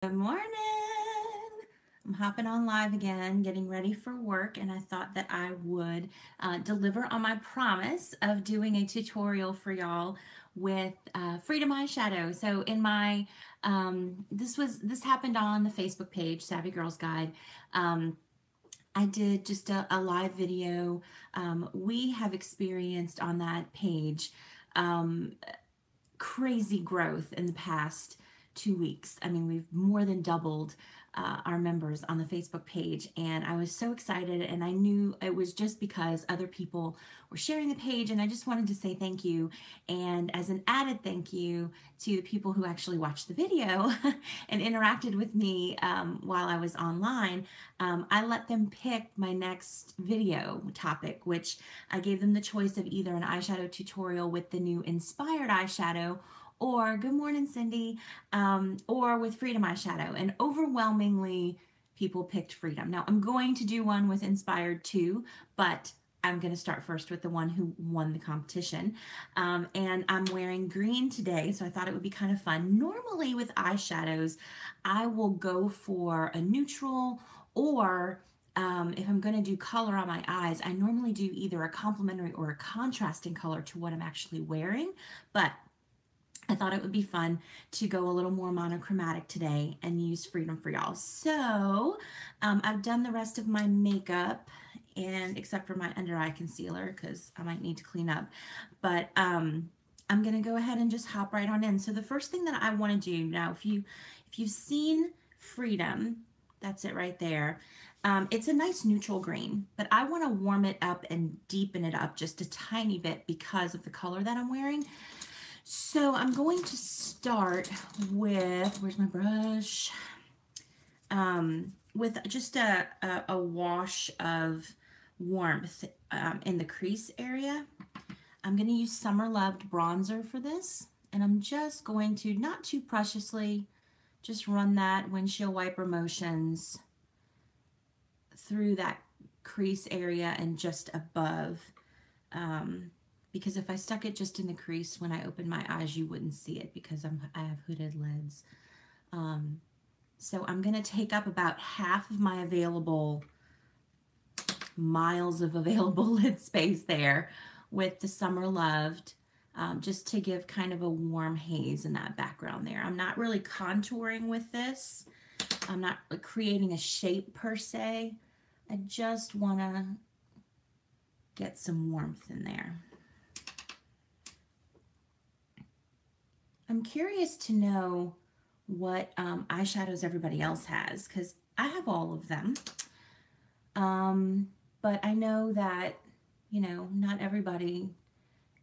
Good morning. I'm hopping on live again, getting ready for work, and I thought that I would deliver on my promise of doing a tutorial for y'all with Freedom Eyeshadow. So in my this happened on the Facebook page, Savvy Girls Guide. I did just a live video. We have experienced on that page um, crazy growth in the past 2 weeks. I mean, we've more than doubled our members on the Facebook page, and I was so excited, and I knew it was just because other people were sharing the page, and I just wanted to say thank you. And as an added thank you to the people who actually watched the video and interacted with me while I was online, I let them pick my next video topic, which I gave them the choice of either an eyeshadow tutorial with the new inspired eyeshadow, or good morning, Cindy, or with Freedom Eyeshadow. And overwhelmingly, people picked Freedom. Now, I'm going to do one with Inspired too, but I'm going to start first with the one who won the competition. And I'm wearing green today, so I thought it would be kind of fun. Normally with eyeshadows, I will go for a neutral, or if I'm going to do color on my eyes, I normally do either a complementary or a contrasting color to what I'm actually wearing. But I thought it would be fun to go a little more monochromatic today and use Freedom for y'all. So I've done the rest of my makeup, and except for my under eye concealer because I might need to clean up. But I'm gonna go ahead and just hop right on in. So the first thing that I want to do now, if you've seen Freedom, that's it right there. It's a nice neutral green, but I want to warm it up and deepen it up just a tiny bit because of the color that I'm wearing. So I'm going to start with, where's my brush? With just a wash of warmth in the crease area. I'm going to use Summer Loved bronzer for this, and I'm just going to, not too preciously, just run that windshield wiper motions through that crease area and just above. Because if I stuck it just in the crease when I open my eyes, you wouldn't see it because I have hooded lids. So I'm going to take up about half of my available miles of available lid space there with the Summer Loved, just to give kind of a warm haze in that background there. I'm not really contouring with this. I'm not creating a shape per se. I just want to get some warmth in there. I'm curious to know what eyeshadows everybody else has, because I have all of them. But I know that, you know, not everybody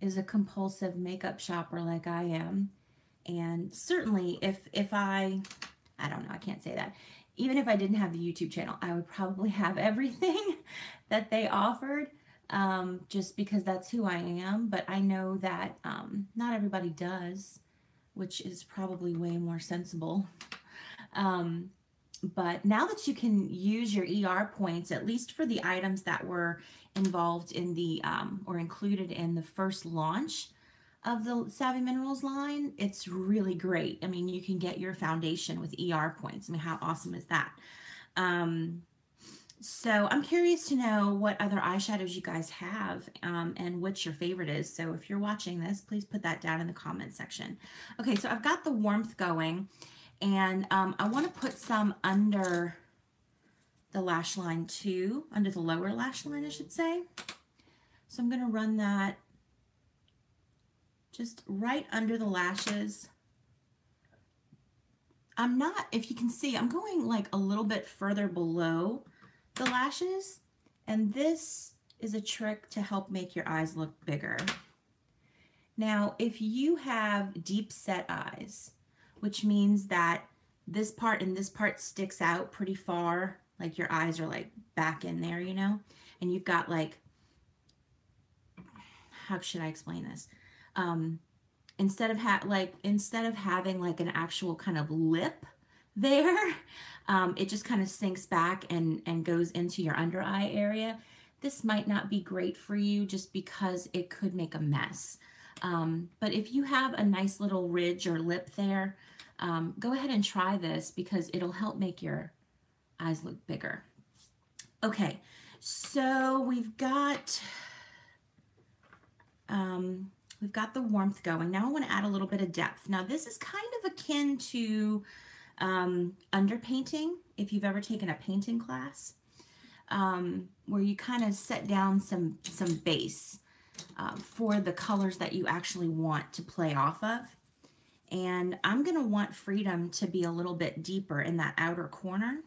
is a compulsive makeup shopper like I am. And certainly if I don't know, I can't say that. Even if I didn't have the YouTube channel, I would probably have everything that they offered, just because that's who I am. But I know that not everybody does, which is probably way more sensible. But now that you can use your ER points, at least for the items that were involved in the, or included in the first launch of the Savvy Minerals line, it's really great. I mean, you can get your foundation with ER points. I mean, how awesome is that? So I'm curious to know what other eyeshadows you guys have, and which your favorite is. So if you're watching this, please put that down in the comment section. Okay, so I've got the warmth going, and I want to put some under the lash line too, under the lower lash line, I should say. So I'm going to run that just right under the lashes. I'm not, if you can see, I'm going like a little bit further below the lashes, and this is a trick to help make your eyes look bigger. Now, if you have deep set eyes, which means that this part and this part sticks out pretty far, like your eyes are like back in there, you know, and you've got like, how should I explain this? Instead of having like an actual kind of lip there, it just kind of sinks back and goes into your under eye area. This might not be great for you just because it could make a mess. But if you have a nice little ridge or lip there, go ahead and try this because it'll help make your eyes look bigger. Okay, so we've got the warmth going. Now I want to add a little bit of depth. Now this is kind of akin to underpainting, if you've ever taken a painting class, where you kind of set down some base for the colors that you actually want to play off of. And I'm going to want Freedom to be a little bit deeper in that outer corner.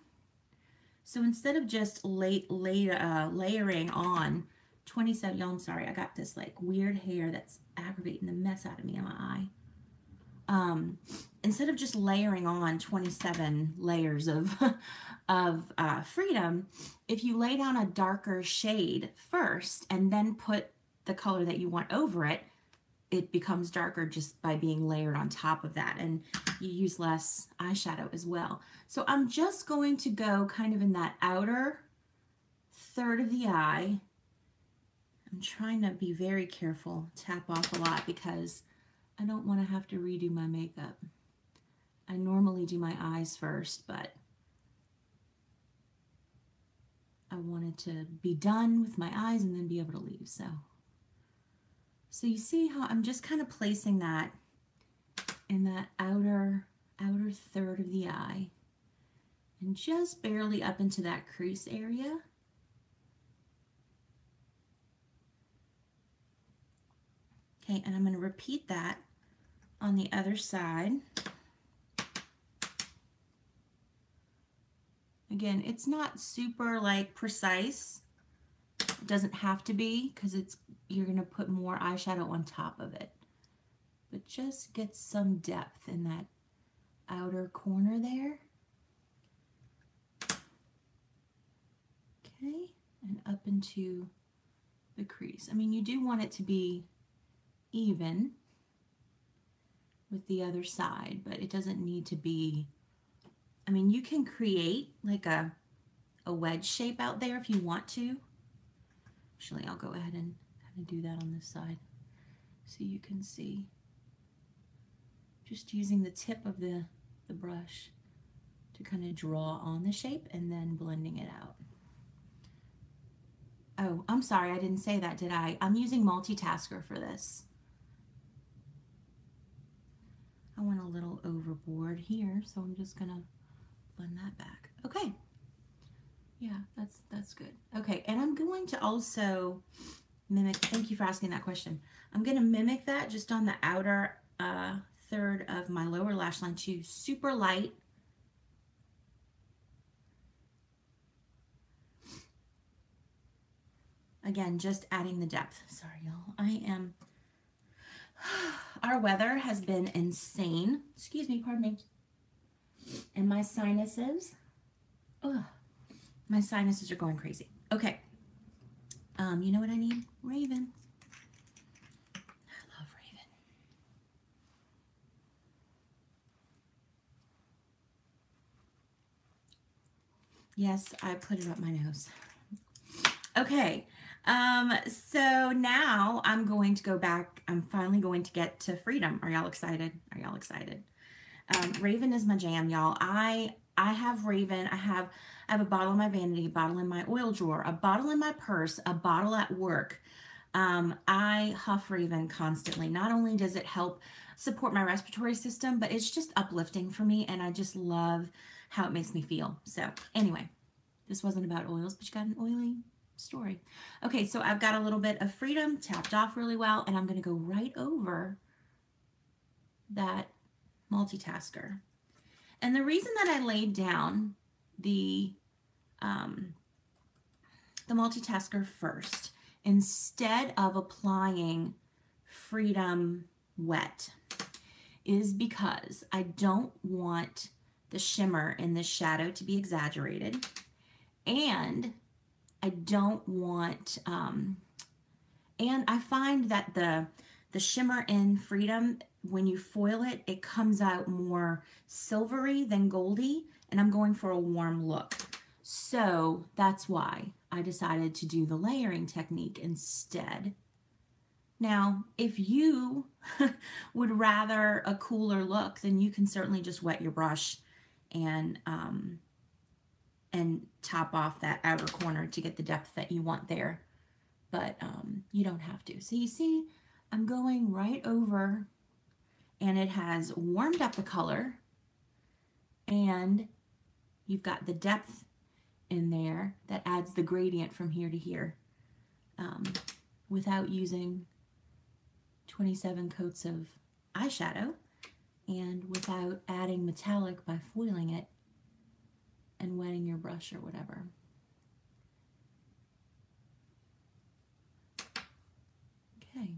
So instead of just layering on 27, y'all, I'm sorry, I got this like weird hair that's aggravating the mess out of me in my eye. Instead of just layering on 27 layers of Freedom, if you lay down a darker shade first and then put the color that you want over it, it becomes darker just by being layered on top of that, and you use less eyeshadow as well. So I'm just going to go kind of in that outer third of the eye. I'm trying to be very careful, tap off a lot, because I don't want to have to redo my makeup. I normally do my eyes first, but I wanted to be done with my eyes and then be able to leave. So you see how I'm just kind of placing that in that outer third of the eye and just barely up into that crease area. Okay, and I'm going to repeat that on the other side. Again, it's not super like precise. It doesn't have to be, because you're going to put more eyeshadow on top of it. But just get some depth in that outer corner there. Okay, and up into the crease. I mean, you do want it to be even with the other side, but it doesn't need to be. I mean, you can create like a wedge shape out there if you want to. Actually, I'll go ahead and kind of do that on this side so you can see. Just using the tip of the brush to kind of draw on the shape and then blending it out. Oh, I'm sorry, I didn't say that, did I? I'm using multitasker for this. I went a little overboard here, so I'm just gonna blend that back. Okay. Yeah, that's good. Okay, and I'm going to also mimic, thank you for asking that question. I'm going to mimic that just on the outer third of my lower lash line too, super light. Again, just adding the depth. Sorry, y'all. Our weather has been insane. Excuse me, pardon me. And my sinuses, my sinuses are going crazy. Okay. You know what I need? Raven. I love Raven. Yes, I put it up my nose. Okay. So now I'm going to go back. I'm finally going to get to Freedom. Are y'all excited? Are y'all excited? Raven is my jam, y'all. I have Raven. I have a bottle in my vanity, a bottle in my oil drawer, a bottle in my purse, a bottle at work. I huff Raven constantly. Not only does it help support my respiratory system, but it's just uplifting for me, and I just love how it makes me feel. So anyway, this wasn't about oils, but you got an oily story. Okay, so I've got a little bit of Freedom tapped off really well, and I'm going to go right over that multitasker. And the reason that I laid down the multitasker first instead of applying Freedom wet is because I don't want the shimmer in this shadow to be exaggerated, and I don't want and I find that the shimmer in Freedom, when you foil it, it comes out more silvery than goldy, and I'm going for a warm look. So that's why I decided to do the layering technique instead Now, if you would rather a cooler look, then you can certainly just wet your brush and top off that outer corner to get the depth that you want there. But you don't have to. So you see, I'm going right over, and it has warmed up the color, and you've got the depth in there that adds the gradient from here to here without using 27 coats of eyeshadow and without adding metallic by foiling it and wetting your brush or whatever. Okay.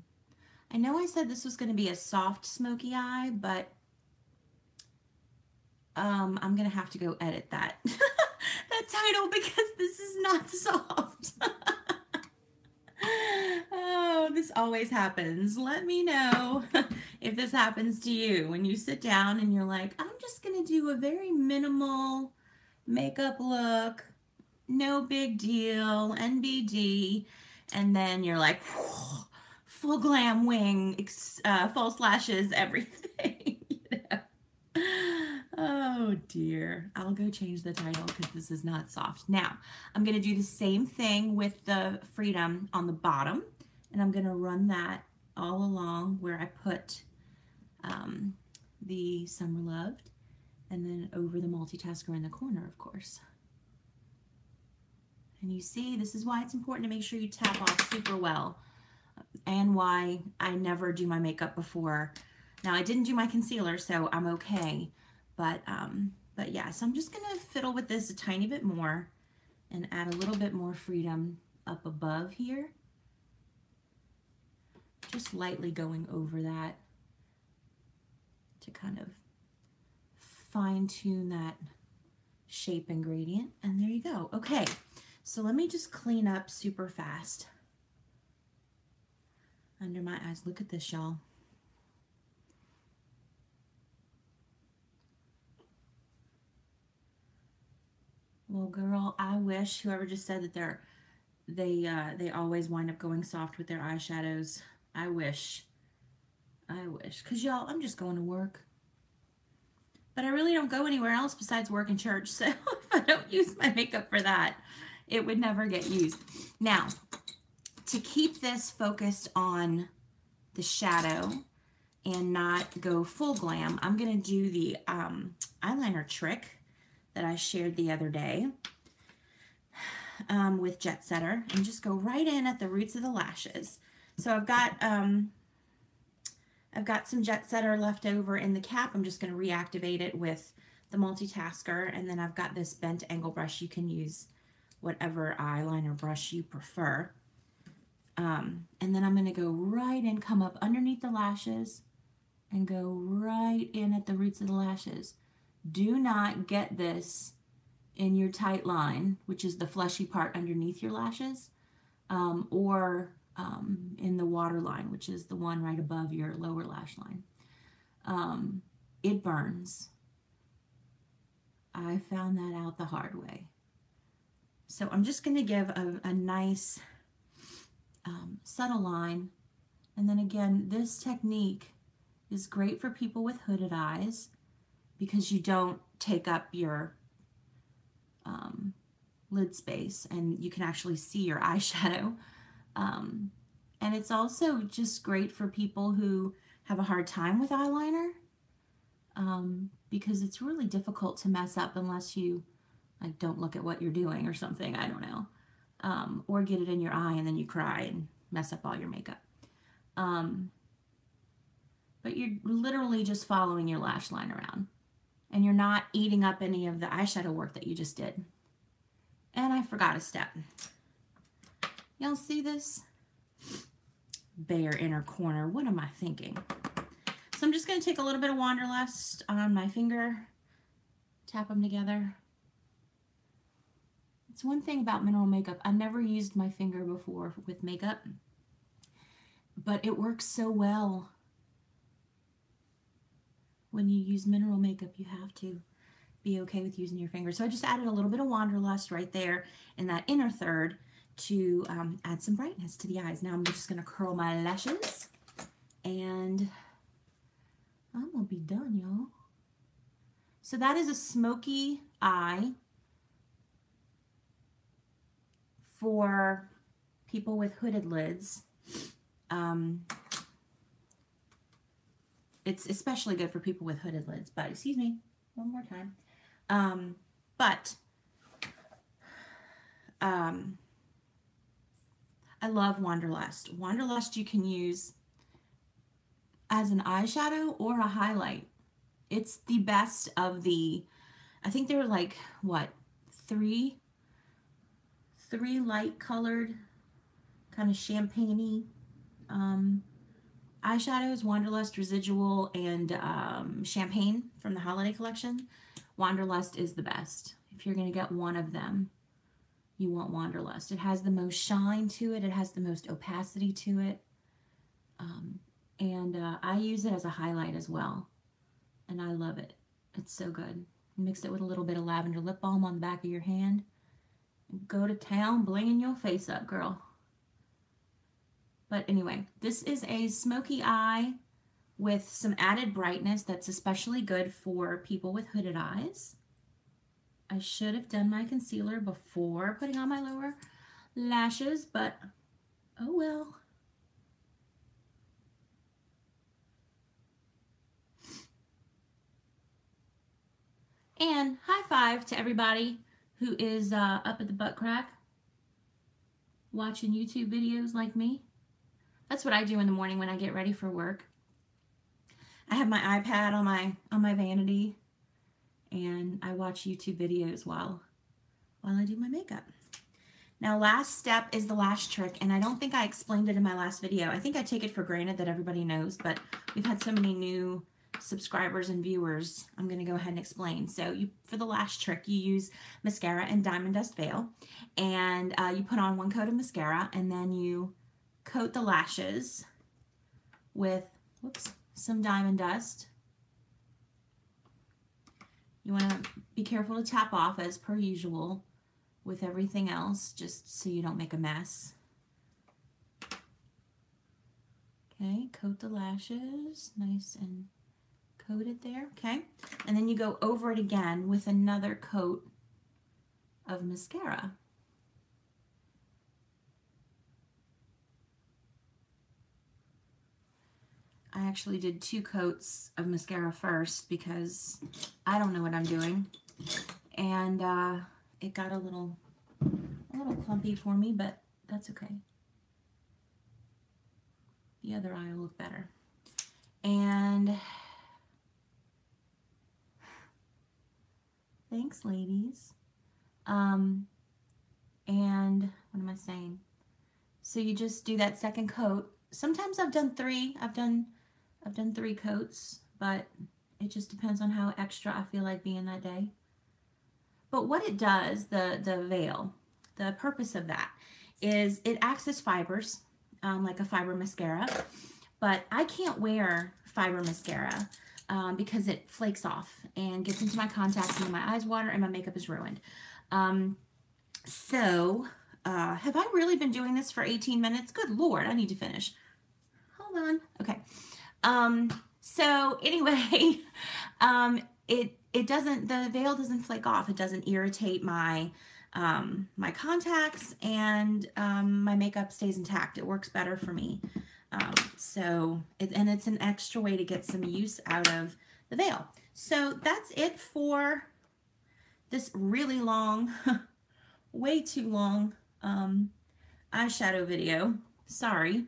I know I said this was going to be a soft smoky eye, but I'm going to have to go edit that that title because this is not soft. Oh, this always happens. Let me know if this happens to you when you sit down and you're like, I'm just going to do a very minimal makeup look, no big deal, NBD, and then you're like, full glam wing, false lashes, everything. You know? Oh dear. I'll go change the title because this is not soft. Now, I'm going to do the same thing with the Freedom on the bottom, and I'm going to run that all along where I put the Summer Loved, and then over the multitasker in the corner, of course. And you see, this is why it's important to make sure you tap off super well, and why I never do my makeup before. Now, I didn't do my concealer, so I'm okay. But yeah, so I'm just going to fiddle with this a tiny bit more and add a little bit more Freedom up above here. Just lightly going over that to kind of fine-tune that shape and gradient. And there you go. Okay, so let me just clean up super fast under my eyes. Look at this, y'all. Well, girl, I wish whoever just said that they always wind up going soft with their eyeshadows. I wish. Because y'all, I'm just going to work. But I really don't go anywhere else besides work and church. So if I don't use my makeup for that, it would never get used. Now, to keep this focused on the shadow and not go full glam, I'm going to do the eyeliner trick that I shared the other day with Jet Setter, and just go right in at the roots of the lashes. So I've got some Jet Setter left over in the cap. I'm just going to reactivate it with the multitasker, and then I've got this bent angle brush. You can use whatever eyeliner brush you prefer. And then I'm going to go right in, come up underneath the lashes, and go right in at the roots of the lashes. Do not get this in your tight line, which is the fleshy part underneath your lashes, or in the water line, which is the one right above your lower lash line. It burns. I found that out the hard way. So I'm just going to give a nice subtle line. And then again, this technique is great for people with hooded eyes because you don't take up your lid space and you can actually see your eyeshadow. And it's also just great for people who have a hard time with eyeliner because it's really difficult to mess up unless you like don't look at what you're doing or something, I don't know. Or get it in your eye and then you cry and mess up all your makeup. But you're literally just following your lash line around. And you're not eating up any of the eyeshadow work that you just did. And I forgot a step. Y'all see this? Bare inner corner. What am I thinking? So I'm just going to take a little bit of Wanderlust on my finger. Tap them together. It's one thing about mineral makeup. I've never used my finger before with makeup. But it works so well. When you use mineral makeup, you have to be okay with using your finger. So I just added a little bit of Wanderlust right there in that inner third to add some brightness to the eyes. Now I'm just going to curl my lashes, and I'm going to be done, y'all. So that is a smoky eye for people with hooded lids. It's especially good for people with hooded lids, but excuse me, one more time. I love Wanderlust. Wanderlust you can use as an eyeshadow or a highlight. It's the best of the, I think there are like, what, three light colored, kind of champagne-y eyeshadows, Wanderlust Residual and Champagne from the holiday collection. Wanderlust is the best. If you're going to get one of them, you want Wanderlust. It has the most shine to it. It has the most opacity to it. I use it as a highlight as well. And I love it. It's so good. Mix it with a little bit of lavender lip balm on the back of your hand. Go to town, blinging your face up, girl. But anyway, this is a smoky eye with some added brightness that's especially good for people with hooded eyes. I should have done my concealer before putting on my lower lashes, but oh well. And high five to everybody who is up at the butt crack watching YouTube videos like me. That's what I do in the morning when I get ready for work. I have my iPad on my vanity, and I watch YouTube videos while I do my makeup. Now, last step is the lash trick, and I don't think I explained it in my last video. I think I take it for granted that everybody knows, but we've had so many new subscribers and viewers, I'm going to go ahead and explain. So for the lash trick, you use mascara and Diamond Dust Veil, and you put on one coat of mascara, and then you coat the lashes with, some Diamond Dust. You want to be careful to tap off as per usual with everything else, just so you don't make a mess. Okay, coat the lashes, nice and coated there, okay? And then you go over it again with another coat of mascara. I actually did 2 coats of mascara first because I don't know what I'm doing, and it got a little clumpy for me, but that's okay. The other eye will look better. And thanks, ladies. And what am I saying? So you just do that second coat. Sometimes I've done 3. I've done 3 coats, but it just depends on how extra I feel like being that day. But what it does, the veil, the purpose of that is it acts as fibers, like a fiber mascara. But I can't wear fiber mascara because it flakes off and gets into my contacts and my eyes water and my makeup is ruined. Have I really been doing this for 18 minutes? Good Lord, I need to finish. Hold on. Okay. So anyway, it doesn't, the veil doesn't flake off. It doesn't irritate my contacts, and my makeup stays intact. It works better for me. And it's an extra way to get some use out of the veil. So that's it for this really long, way too long eyeshadow video. Sorry.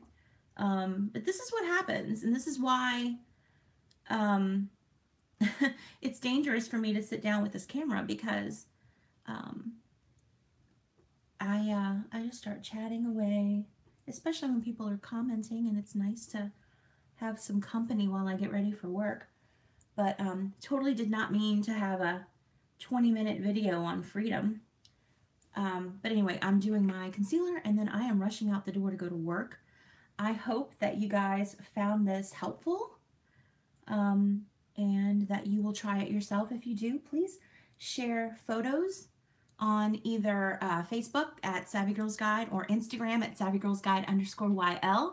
But this is what happens, and this is why it's dangerous for me to sit down with this camera, because I just start chatting away, especially when people are commenting, and it's nice to have some company while I get ready for work. But totally did not mean to have a 20-minute video on freedom. But anyway, I'm doing my concealer, and then I am rushing out the door to go to work. I hope that you guys found this helpful, and that you will try it yourself. If you do, please share photos on either Facebook at Savvy Girls Guide or Instagram at SavvyGirlsGuide_YL.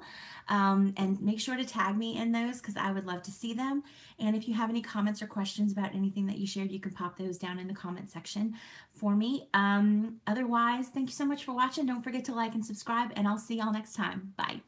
And make sure to tag me in those because I would love to see them. And if you have any comments or questions about anything that you shared, you can pop those down in the comment section for me. Otherwise, thank you so much for watching. Don't forget to like and subscribe, and I'll see y'all next time. Bye.